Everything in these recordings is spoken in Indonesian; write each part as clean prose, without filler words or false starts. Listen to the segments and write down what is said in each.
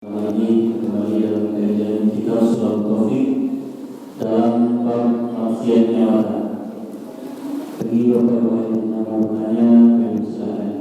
Lagi kembali dalam kajian kita Surah Taufik dalam bab tafsir nyawa. Bagi beberapa yang mau bertanya, kami silakan.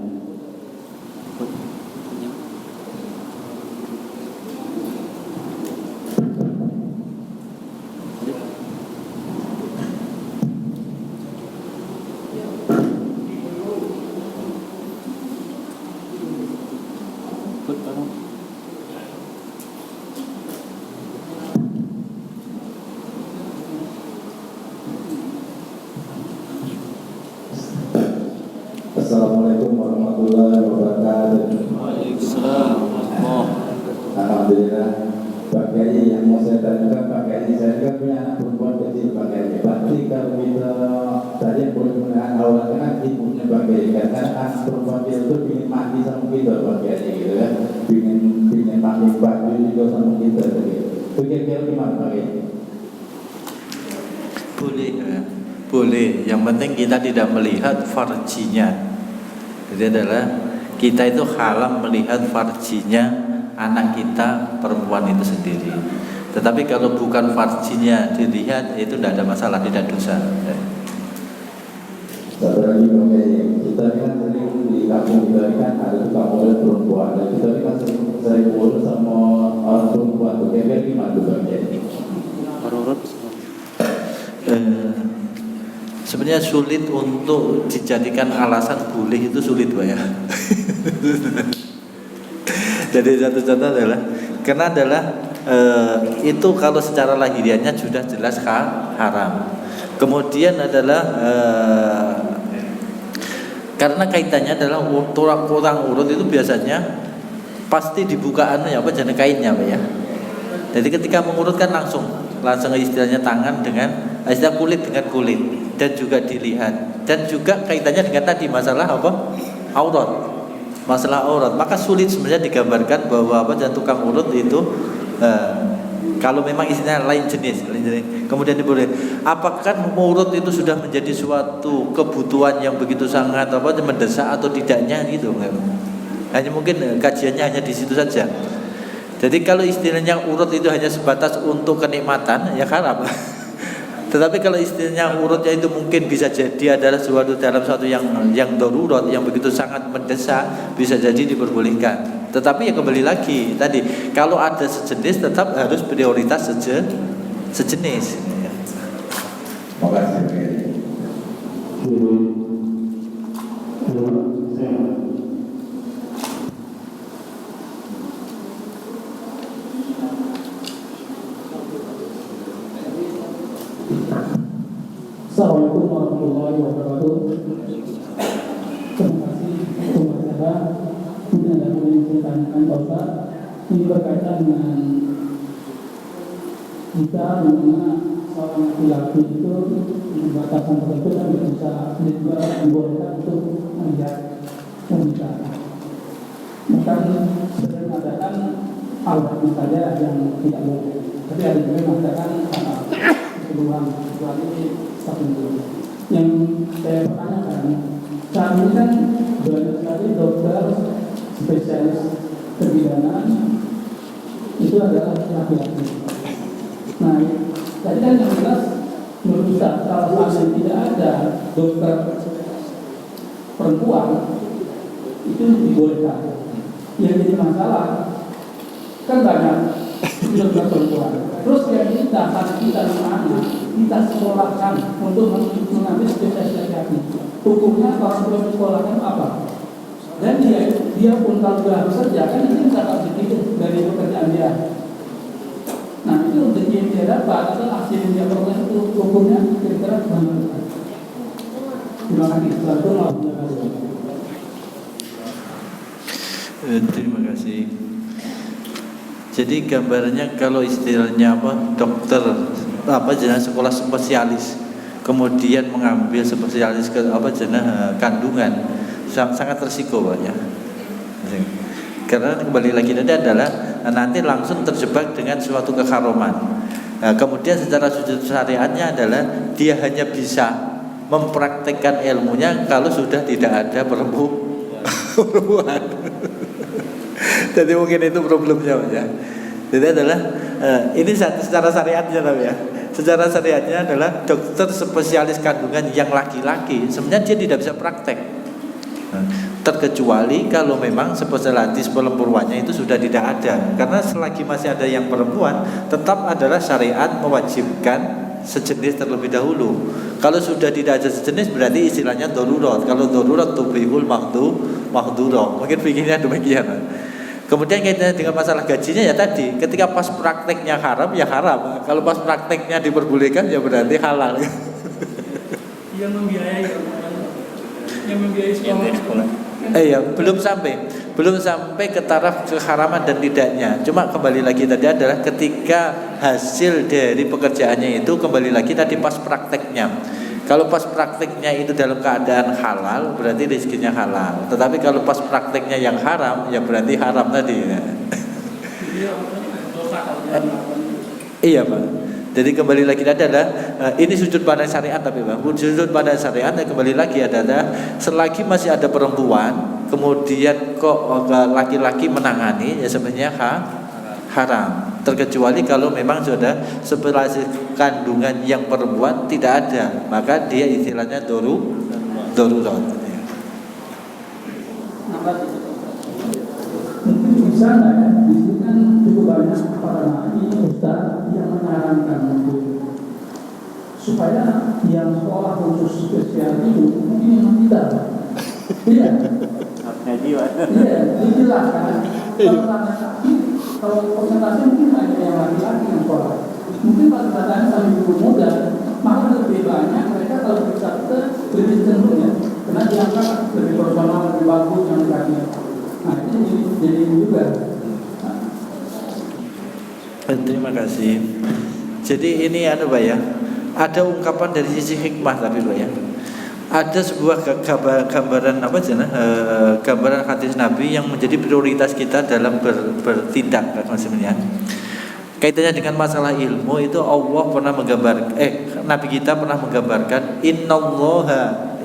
Assalamualaikum warahmatullahi wabarakatuh. Waalaikumsalam. Alhamdulillah. Pak Kiai, yang mau saya tanyakan Pak Kiai, saya juga punya anak perempuan kecil Pak Kiai. Berarti kalau kita tadi boleh menahan aurat kan ibunya Pak Kiai, karena anak perempuan itu ingin mandi sama kita Pak Kiai, gitu kan? Ingin mandi baju juga sama kita, gitu. Itu kira-kira gimana Pak Kiai? Boleh, boleh. Yang penting kita tidak melihat farjinya. Jadi adalah kita itu haram melihat farjinya anak kita perempuan itu sendiri. Tetapi kalau bukan farjinya dilihat, itu tidak ada masalah, tidak dosa. Satu lagi Pak Kiai, kita kan sering di kampung kita kan ada tukang mulut perempuan, dan kita kan sering mulut sama orang perempuan. Itu kira-kira gimana tuh Pak Kiai? Sebenarnya sulit untuk dijadikan alasan boleh, itu sulit Pak ya. Jadi satu contoh adalah karena itu kalau secara lahiriahnya sudah jelas haram. Kemudian adalah karena kaitannya adalah kurang urut itu biasanya pasti dibuka jangan kainnya Pak ya. Jadi ketika mengurut kan langsung istilahnya tangan dengan istilah kulit dengan kulit, dan juga dilihat, dan juga kaitannya dengan tadi masalah aurat, masalah aurat. Maka sulit sebenarnya digambarkan bahwa tukang urut itu kalau memang istilahnya lain jenis. Kemudian diboleh, apakah mengurut itu sudah menjadi suatu kebutuhan yang begitu sangat mendesak atau tidaknya gitu? Hanya mungkin kajiannya hanya di situ saja. Jadi kalau istilahnya urut itu hanya sebatas untuk kenikmatan, ya haram. Tetapi kalau istilahnya urutnya itu mungkin bisa jadi adalah dalam suatu yang darurat, yang begitu sangat mendesak, bisa jadi diperbolehkan. Tetapi ya kembali lagi tadi, kalau ada sejenis tetap harus prioritas sejenis. Terima kasih. Assalamualaikum warahmatullahi wabarakatuh. Terima kasih untuk masalah. Kemudian ada yang ditanyakan Pak Ustaz, ini berkaitan dengan jika dimana seorang laki-laki itu di batasan tertentu kan bisa juga dibolehkan untuk melihat wanita. Bukan sering mengatakan auratnya saja yang tidak boleh, tapi ada juga yang mengatakan keluhan kecuali yang saya pertanyakan, saat ini kan banyak sekali dokter spesialis kebidanan itu adalah laki-laki. Nah, tadi kan yang jelas menurut saya kalau tidak ada dokter perempuan itu dibolehkan. Yang jadi masalah kan banyak dokter perempuan. Terus yang kita mana kita sekolahkan untuk mengambil spesialis laki-laki. Hukumnya kalau belum sekolahkan apa? Dan dia pun kalau sudah bekerja kan ini bisa sedikit dari pekerjaan dia. Nah itu rezeki yang dia dapat atau hasil yang dia peroleh itu hukumnya kira-kira bagaimana? Terima kasih. Terima kasih. Jadi gambarnya kalau istilahnya dokter jenis sekolah spesialis kemudian mengambil spesialis jenis kandungan sangat resiko Pak ya. Karena kembali lagi tadi adalah nanti langsung terjebak dengan suatu keharaman. Nah, kemudian secara sudut syariatnya adalah dia hanya bisa mempraktekkan ilmunya kalau sudah tidak ada perempuan. Jadi mungkin itu problemnya Pak, ya. Jadi adalah ini secara syariatnya Pak, ya. Secara syariatnya adalah dokter spesialis kandungan yang laki-laki sebenarnya dia tidak bisa praktek. Terkecuali kalau memang spesialis perempuannya itu sudah tidak ada. Karena selagi masih ada yang perempuan, tetap adalah syariat mewajibkan sejenis terlebih dahulu. Kalau sudah tidak ada sejenis berarti istilahnya darurat. Kalau darurat tubihul mahdurah. Mungkin pikirnya demikian. Kemudian kaitannya dengan masalah gajinya ya tadi, ketika pas prakteknya haram ya haram. Kalau pas prakteknya diperbolehkan ya berarti halal. Yang membiayai sekolah. Ya, belum sampai ke taraf keharaman dan tidaknya. Cuma kembali lagi tadi adalah ketika hasil dari pekerjaannya itu kembali lagi tadi pas prakteknya. Kalau pas prakteknya itu dalam keadaan halal berarti rezekinya halal. Tetapi kalau pas prakteknya yang haram ya berarti haram tadi. Iya Pak. Jadi kembali lagi adalah ini sudut pandang syariat tapi Pak. Sudut pandang syariat dan kembali lagi adalah selagi masih ada perempuan kemudian kok laki-laki menangani ya sebenarnya haram. Terkecuali kalau memang sudah sebelas kandungan yang perempuan tidak ada, maka dia istilahnya darurat. Mungkin bisa nggak ya? Di sini kan cukup banyak para nabi ustaz yang menyarankan untuk supaya yang sekolah khusus spesial itu mungkin yang tidak. Iya. Iya, dijelaskan. Kalau persentase mungkin hanya yang laki-laki yang sekolah. Mungkin pada datanya sampai ibu muda, maka lebih banyak mereka kalau bisa lebih cenderung ya, karena diangkat lebih profesional, lebih bagus yang laki. Nah itu jadi juga. Terima kasih. Jadi ini Pak ya, ada ungkapan dari sisi hikmah tapi Pak ya. Ada sebuah gambaran gambaran hadis Nabi yang menjadi prioritas kita dalam bertindak maksudnya. Kaitannya dengan masalah ilmu itu Allah pernah menggambarkan Nabi kita pernah menggambarkan innallaha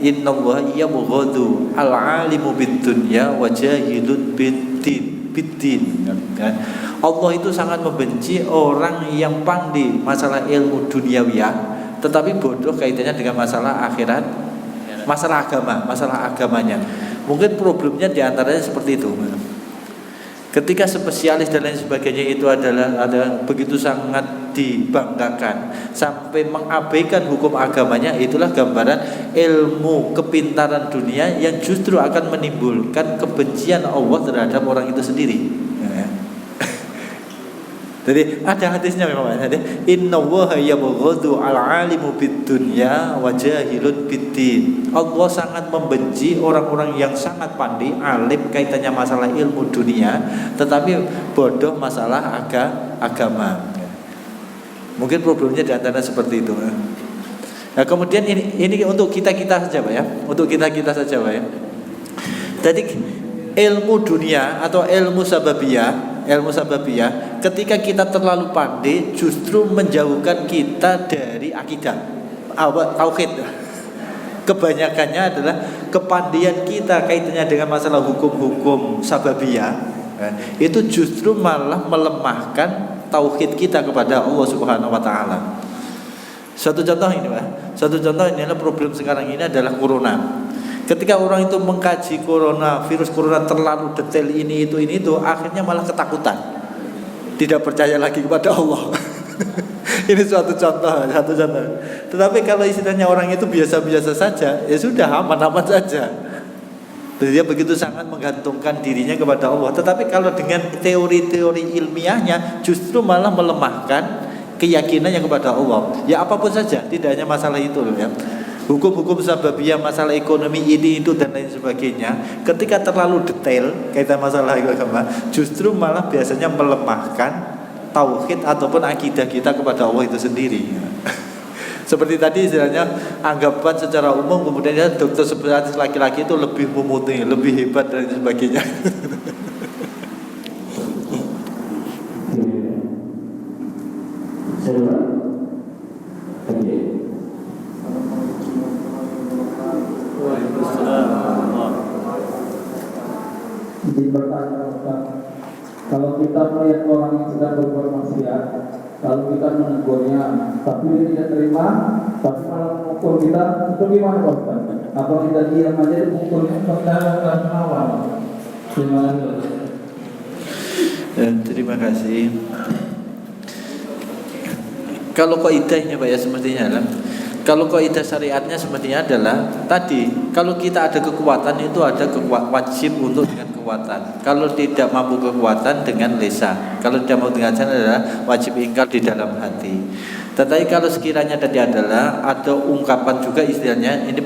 yabghadu al-alimu bid-dunya wa jahilun bid-din kan. Allah itu sangat membenci orang yang pandai masalah ilmu duniawiyah tetapi bodoh kaitannya dengan masalah akhirat. Masalah agamanya. Mungkin problemnya diantaranya seperti itu. Ketika spesialis dan lain sebagainya itu ada begitu sangat dibanggakan sampai mengabaikan hukum agamanya, itulah gambaran ilmu kepintaran dunia yang justru akan menimbulkan kebencian Allah terhadap orang itu sendiri. Jadi ada hadisnya memang ada innallaha yabghadu al-alimu bid-dunya wa jahilun bid-din. Allah sangat membenci orang-orang yang sangat pandai alim kaitannya masalah ilmu dunia tetapi bodoh masalah agama. Mungkin problemnya di antara seperti itu. Nah, kemudian ini untuk kita-kita saja Pak ya. Untuk kita-kita saja Pak ya. Jadi ilmu dunia atau ilmu sababiyah ketika kita terlalu pandai justru menjauhkan kita dari akidah tauhid. Kebanyakannya adalah kepandaian kita kaitannya dengan masalah hukum-hukum sababiyah itu justru malah melemahkan tauhid kita kepada Allah Subhanahu wa taala. Satu contoh ini Pak. Satu contoh ini adalah problem sekarang ini adalah corona. Ketika orang itu mengkaji virus corona terlalu detail ini itu, akhirnya malah ketakutan, tidak percaya lagi kepada Allah. Ini suatu contoh. Tetapi kalau istilahnya orang itu biasa-biasa saja, ya sudah aman-aman saja. Dia begitu sangat menggantungkan dirinya kepada Allah. Tetapi kalau dengan teori-teori ilmiahnya, justru malah melemahkan keyakinannya kepada Allah. Ya apapun saja, tidak hanya masalah itu ya. Hukum-hukum sababiyah, masalah ekonomi ini itu dan lain sebagainya, ketika terlalu detail kaitan masalah agama, justru malah biasanya melemahkan tauhid ataupun akidah kita kepada Allah itu sendiri. Seperti tadi istilahnya anggapan secara umum kemudian dokter spesialis laki-laki itu lebih memuti, lebih hebat dan lain sebagainya. Izin bertanya Ustaz. lihat orang yang sedang berbuat maksiat, lalu kita menegurnya, tapi dia tidak terima, tapi malah memukul kita, itu gimana Pak Ustaz? Apa kita diam aja dipukulnya, kita akan melawan? Terima kasih. Terima kasih. Kalau kaidahnya Pak ya semestinya adalah, kalau kaidah syariatnya semestinya adalah tadi, kalau kita ada kekuatan itu ada wajib untuk dengan kekuatan. Kalau tidak mampu kekuatan dengan lisan. Kalau tidak mampu dengan lisan adalah wajib ingkar di dalam hati. Tetapi kalau sekiranya tadi adalah ada ungkapan juga istilahnya ini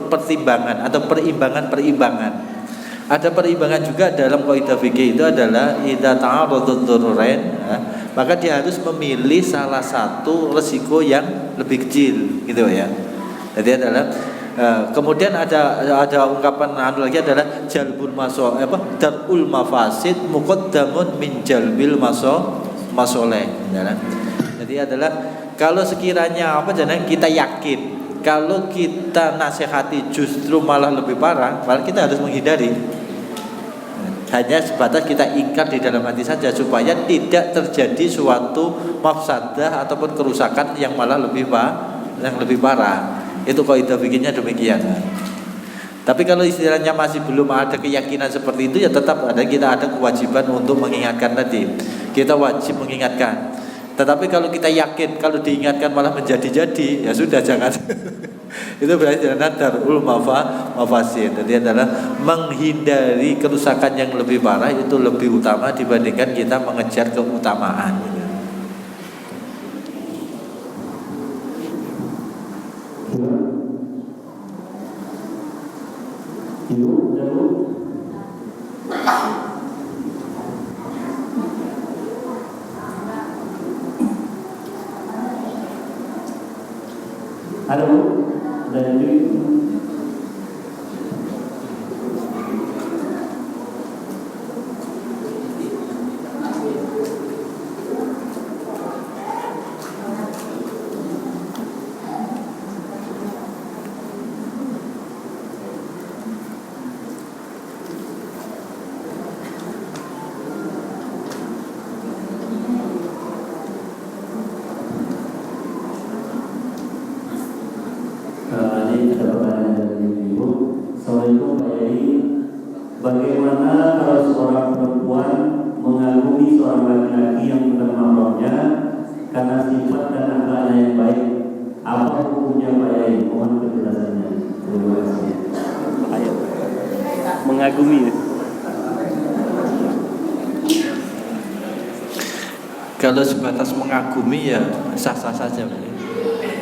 pertimbangan atau perimbangan. Ada perimbangan juga dalam kaidah fikih itu adalah idza ta'arudud dzurrain, maka dia harus memilih salah satu resiko yang lebih kecil gitu ya. Jadi adalah kemudian ada ungkapan lagi adalah jalbul darul mafasid muqaddamun min jalbil masoleh. Jadi adalah kalau sekiranya kita yakin kalau kita nasihati justru malah lebih parah, malah kita harus menghindari. Hanya sebatas kita ingkar di dalam hati saja supaya tidak terjadi suatu mafsadah ataupun kerusakan yang malah lebih parah. Itu kaidah fikihnya demikian. Tapi kalau istilahnya masih belum ada keyakinan seperti itu, ya tetap kita ada kewajiban untuk mengingatkan tadi. Kita wajib mengingatkan. Tetapi kalau kita yakin kalau diingatkan malah menjadi-jadi, ya sudah jangan. Itu berarti adalah darul mafasid. Jadi adalah menghindari kerusakan yang lebih parah itu lebih utama dibandingkan kita mengejar keutamaan. Ada Bu? Dari ada pertanyaan dari Ibu. Assalamualaikum Pak Yai. Bagaimana kalau seorang perempuan mengagumi seorang laki-laki yang bukan mahramnya karena sifat dan akhlaknya yang baik? Apa hukumnya Pak Yai? Mohon penjelasannya. Terima kasih. Ayo. Mengagumi. Kalau sebatas mengagumi ya sah-sah saja,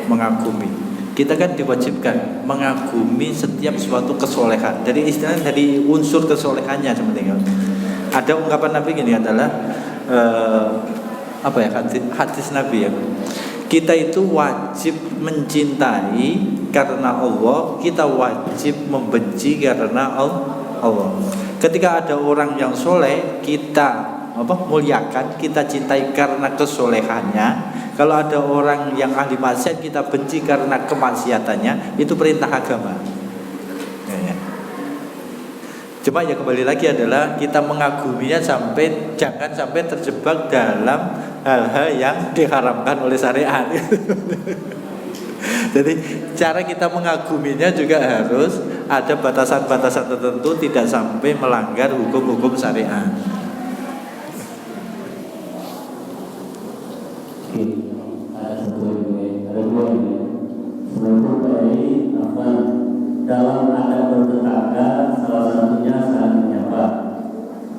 mengagumi. Kita kan diwajibkan mengagumi setiap suatu kesolehan. Dari istilahnya dari unsur kesolehannya sebenarnya. Ada ungkapan Nabi gini adalah hadis Nabi ya. Kita itu wajib mencintai karena Allah, kita wajib membenci karena Allah. Ketika ada orang yang soleh, kita muliakan, kita cintai karena kesolehannya. Kalau ada orang yang ahli maksiat, kita benci karena kemaksiatannya. Itu perintah agama. Cuma ya kembali lagi adalah kita mengaguminya jangan sampai terjebak dalam hal-hal yang diharamkan oleh syariat. Jadi cara kita mengaguminya juga harus ada batasan-batasan tertentu, tidak sampai melanggar hukum-hukum syariat. Dalam adab bertetangga salah satunya saling menyapa.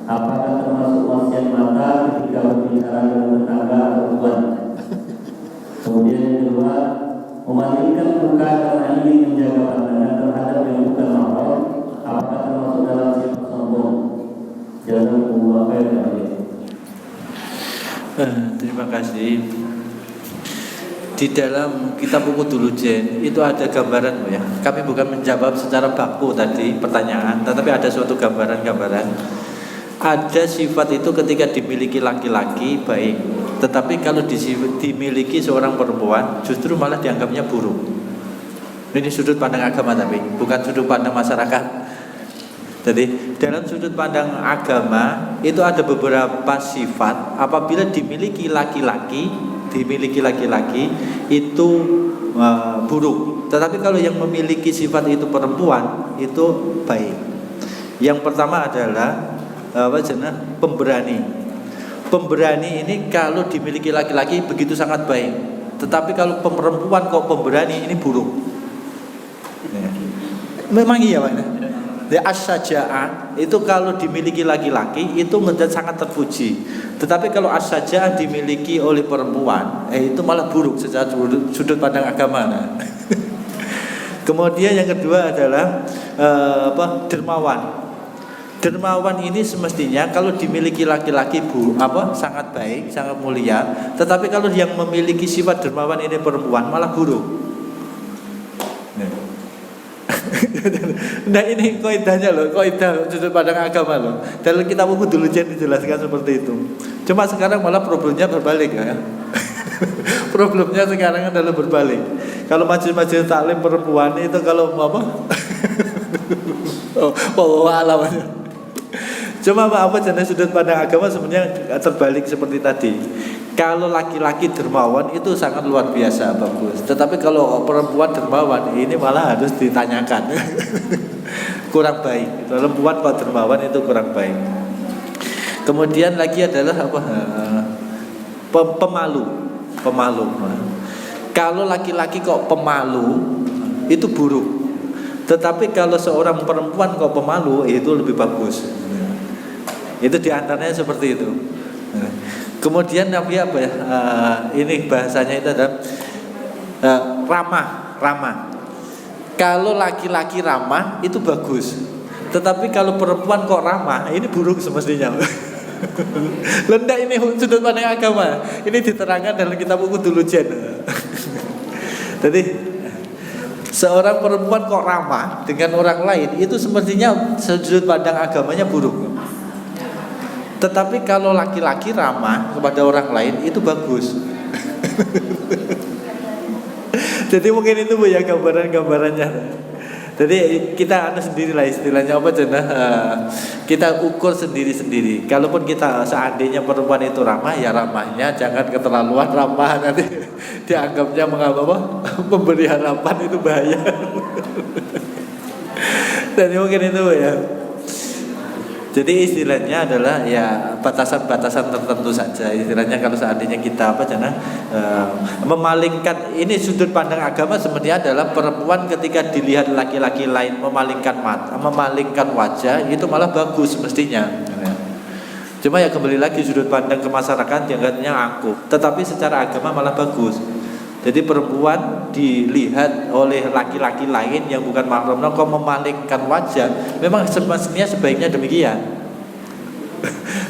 Apakah termasuk maksiat mata ketika berbicara dengan tetangga atau teman? Kemudian yang kedua, memalingkan muka karena ingin menjaga pandangan terhadap yang bukan mahram. Apakah termasuk dalam sifat sombong? Jangan membuat Terima kasih. Di dalam kitab Ukudulujen itu ada gambaran ya. Kami bukan menjawab secara baku tadi pertanyaan, tetapi ada suatu gambaran-gambaran. Ada sifat itu ketika dimiliki laki-laki baik, tetapi kalau dimiliki seorang perempuan justru malah dianggapnya buruk. Ini sudut pandang agama tapi bukan sudut pandang masyarakat. Jadi dalam sudut pandang agama itu ada beberapa sifat apabila dimiliki laki-laki itu buruk. Tetapi kalau yang memiliki sifat itu perempuan itu baik. Yang pertama adalah pemberani. Pemberani ini kalau dimiliki laki-laki begitu sangat baik. Tetapi kalau perempuan kok pemberani ini buruk. Ya. Memang iya Pak. As-syaja'ah itu kalau dimiliki laki-laki itu sangat terpuji. Tetapi kalau as-syaja'ah dimiliki oleh perempuan, itu malah buruk secara sudut pandang agama. Nah. Kemudian yang kedua adalah dermawan. Dermawan ini semestinya kalau dimiliki laki-laki sangat baik, sangat mulia. Tetapi kalau yang memiliki sifat dermawan ini perempuan malah buruk. Nah ini kaidahnya loh, kaidah sudut pandang agama loh. Dalam kitab buku dulu dijelaskan seperti itu. Cuma sekarang malah problemnya berbalik ya. Problemnya sekarang adalah berbalik. Kalau majelis taklim perempuan itu kalau alamnya. Cuma jenis sudut pandang agama sebenarnya terbalik seperti tadi. Kalau laki-laki dermawan itu sangat luar biasa bagus. Tetapi kalau perempuan dermawan ini malah harus ditanyakan. Kurang baik. Perempuan kok dermawan itu kurang baik. Kemudian lagi adalah pemalu. Kalau laki-laki kok pemalu itu buruk. Tetapi kalau seorang perempuan kok pemalu itu lebih bagus. Itu diantaranya seperti itu. Kemudian ini bahasanya itu adalah ramah. Kalau laki-laki ramah itu bagus. Tetapi kalau perempuan kok ramah, ini buruk semestinya. Lendak ini sudut pandang agama. Ini diterangkan dalam kitab buku dulu Jen. Jadi seorang perempuan kok ramah dengan orang lain itu semestinya sudut pandang agamanya buruk. Tetapi kalau laki-laki ramah kepada orang lain itu bagus. Jadi mungkin itu Bu ya gambarannya. Jadi kita sendirilah istilahnya kita ukur sendiri-sendiri. Kalaupun kita seandainya perempuan itu ramah, ya ramahnya jangan keterlaluan ramah, nanti dianggapnya memberi harapan itu bahaya. Dan mungkin itu ya. Jadi istilahnya adalah ya batasan-batasan tertentu saja. Istilahnya kalau seandainya kita memalingkan, ini sudut pandang agama sebenarnya adalah perempuan ketika dilihat laki-laki lain memalingkan mata, memalingkan wajah itu malah bagus mestinya. Cuma ya kembali lagi sudut pandang ke masyarakat jangannya angkuh. Tetapi secara agama malah bagus. Jadi perempuan dilihat oleh laki-laki lain yang bukan mahramnya kok memalingkan wajah, memang semestinya sebaiknya demikian.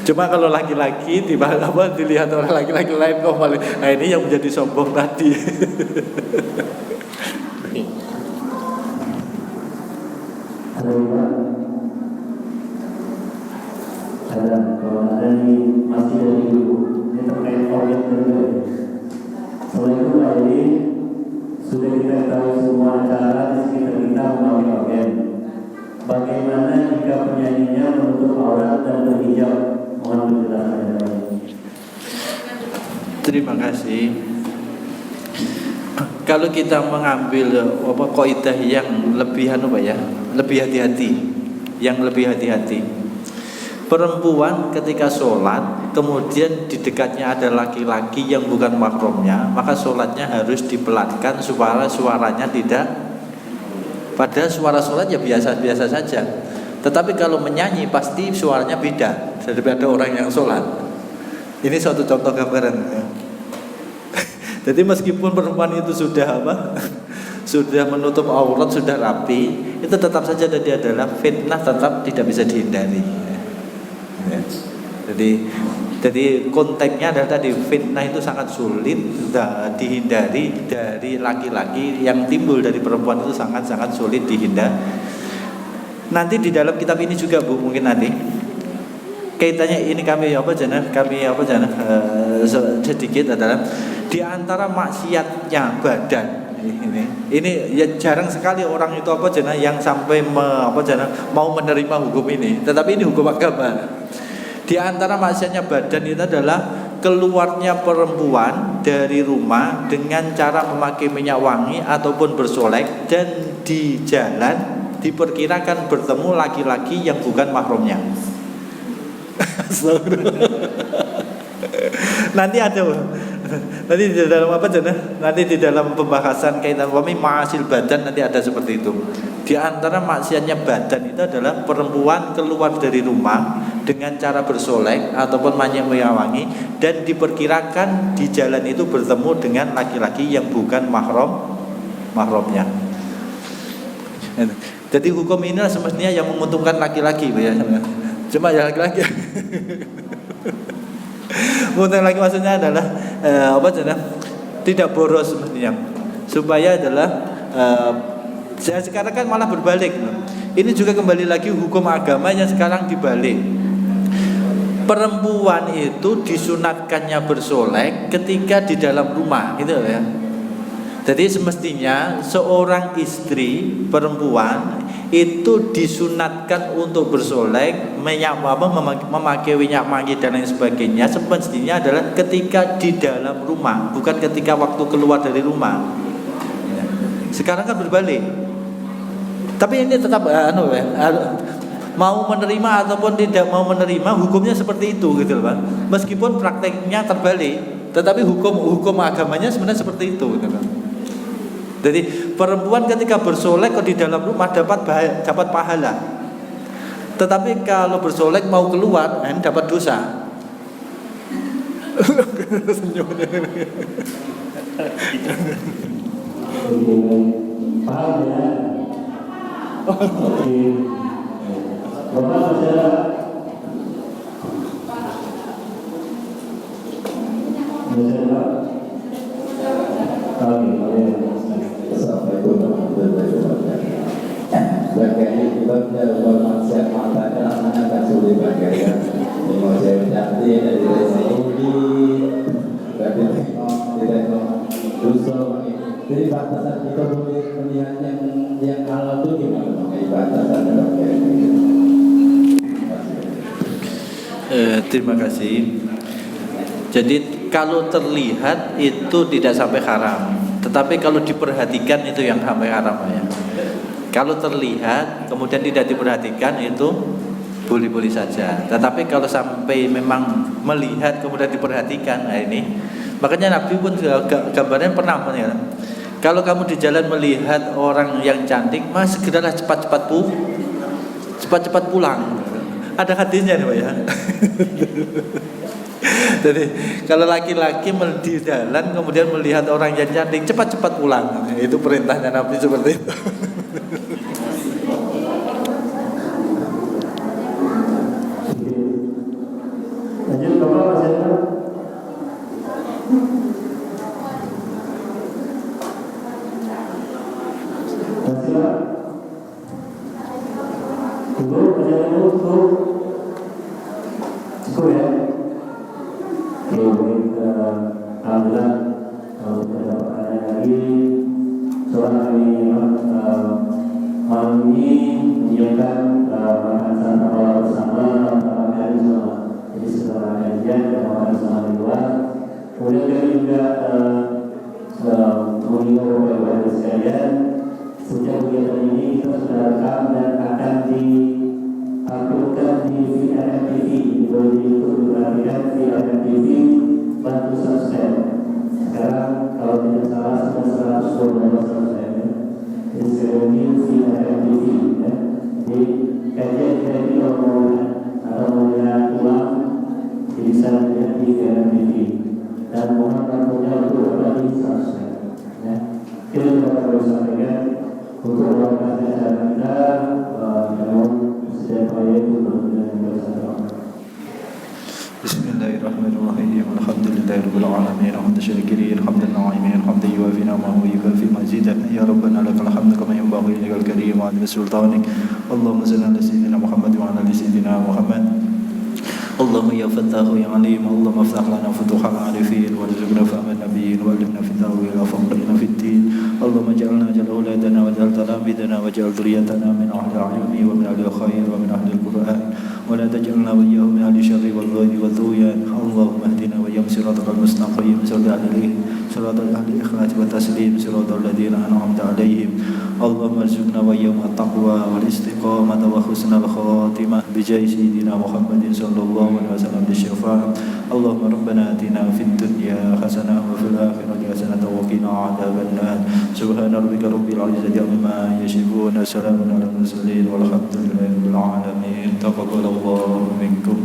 Cuma kalau laki-laki dilihat oleh laki-laki lain kok maling, nah ini yang menjadi sombong tadi. Ada kalau ada nih masih dari dulu ini terkait organ kedua. Assalamualaikum Pak Edi. Sudah kita tahu semua cara di sekitar kita memakai organ. Bagaimana jika penyanyinya menutup aurat dan berhijab? Mohon penjelasannya. Terima kasih. Kalau kita mengambil kaidah yang lebih lebih hati-hati, perempuan ketika sholat kemudian di dekatnya ada laki-laki yang bukan mahramnya, maka sholatnya harus dipelankan supaya suaranya tidak, padahal suara sholat ya biasa-biasa saja. Tetapi kalau menyanyi pasti suaranya beda daripada orang yang sholat. Ini suatu contoh gambaran. Jadi meskipun perempuan itu sudah sudah menutup aurat, sudah rapi, itu tetap saja tadi adalah fitnah, tetap tidak bisa dihindari. Ya. Jadi konteksnya adalah tadi fitnah itu sangat sulit dihindari dari laki-laki, yang timbul dari perempuan itu sangat-sangat sulit dihindari. Nanti di dalam kitab ini juga Bu, mungkin nanti kaitannya ini kami sedikit adalah di antara maksiatnya badan Ini ya jarang sekali orang itu yang sampai mau menerima hukum ini. Tetapi ini hukum agama. Di antara maksiatnya badan itu adalah keluarnya perempuan dari rumah dengan cara memakai minyak wangi ataupun bersolek, dan di jalan diperkirakan bertemu laki-laki yang bukan mahramnya. Nanti di dalam pembahasan kaitan wami ma'asil badan nanti ada seperti itu. Di antara maksiatnya badan itu adalah perempuan keluar dari rumah dengan cara bersolek ataupun minyak wangi, dan diperkirakan di jalan itu bertemu dengan laki-laki yang bukan mahramnya. Jadi hukum ini semestinya yang menguntungkan laki-laki, ya. Cuma ya laki-laki. Menguntungkan laki maksudnya adalah tidak boros semestinya. Supaya adalah sekarang kan malah berbalik. Ini juga kembali lagi hukum agama yang sekarang dibalik. Perempuan itu disunatkannya bersolek ketika di dalam rumah, gitu ya. Jadi semestinya seorang istri perempuan itu disunatkan untuk bersolek, memakai minyak wangi dan lain sebagainya. Semestinya adalah ketika di dalam rumah, bukan ketika waktu keluar dari rumah. Sekarang kan berbalik. Tapi ini tetap mau menerima ataupun tidak mau menerima, hukumnya seperti itu, gitu loh, Pak. Meskipun prakteknya terbalik, tetapi hukum agamanya sebenarnya seperti itu, gitu loh. Jadi perempuan ketika bersolek di dalam rumah dapat pahala. Tetapi kalau bersolek mau keluar, dapat dosa. Paham ya? Oke. Bapak saudara, Assalamualaikum warahmatullahi wabarakatuh. Bagaimana kita punya maksiat mata namanya tak sulit bagaimana. Ini mau saya ucapkan dari Saudi, dari Tengok, Rusol. Jadi batasan kita boleh melihat yang halal itu gimana? Mengenai batasan dalam terima kasih. Jadi kalau terlihat itu tidak sampai haram, tetapi kalau diperhatikan itu yang sampai haram, ya. Kalau terlihat kemudian tidak diperhatikan itu boleh-boleh saja. Tetapi kalau sampai memang melihat kemudian diperhatikan, nah ini makanya Nabi pun gambarnya pernah ya. Kalau kamu di jalan melihat orang yang cantik, mas segeralah cepat-cepat pulang. Ada hadisnya nih, Pak, ya. Jadi kalau laki-laki di jalan kemudian melihat orang yang cantik, cepat-cepat pulang. Itu perintahnya Nabi seperti itu. lanjut Bapak masih ada? Masih ada? Tunggu, masih ada tunggu. Cukup ya? Alhamdulillah, kalau tidak ada pertanyaan lagi, soal kami malam ini menyiapkan makan santap bersama kami semua. Jadi setelah kajian kita makan bersama di luar. Kemudian kami juga mengimbau kepada sekalian, sejak kegiatan ini kita sudah rekam dan akan diuploadkan di VRM TV. Boleh di YouTube diperhatikan VRM TV, bantu subscribe. Sekarang kalau tidak salah sudah 112 subscribe, ya. Jadi sekarang ini VRM TV, ya. Jadi kajian kita ini kalau mau lihat ulang bisa lihat di VRM TV. Dan mohon bantunya untuk di subscribe, ya. Kita juga perlu sampaikan untuk melakukan acara kita, namun setiap hari itu berbeda bersama. Bismillahirrahmanirrahim. Alhamdulillahirabbil alamin. Hamdan syakirin, hamdan na'imin, hamdan yuwafi ni'amahu wa yukafi mazidan. Ya rabbana lakal hamdu kama yanbaghi likal karim wa 'azimi sultanik. Allahumma shalli ala sayyidina Muhammad wa ala ali sayyidina Muhammad. Allahumma ya Fattahu ya Alim. Allahumma aftah lana futuhal arifin warzuqna fahman nabiyyin wa alimna fi ta'wil wa faqihna fi din. واجعل ذريتنا من أهل العلم ومن أهل الخير ومن أهل القرآن ولا تجعلنا وإياهم من أهل الشر والغي والطغيان اللهم اهدنا وإياهم صراطك المستقيم صراط أهل الإخلاص والتسليم صراط الذين أنعمت عليهم اللهم ارزقنا وإياهم التقوى والاستقامة وحسن الخاتمة بجاه سيدنا محمد صلى الله عليه وسلم بالشفاعة اللهم ربنا آتنا في الدنيا حسنة وفي الآخرة حسنة وقنا عذاب النار سبحان ربك رب العزة عما يصفون سلام على المرسلين والحمد لله رب العالمين تقبل الله منكم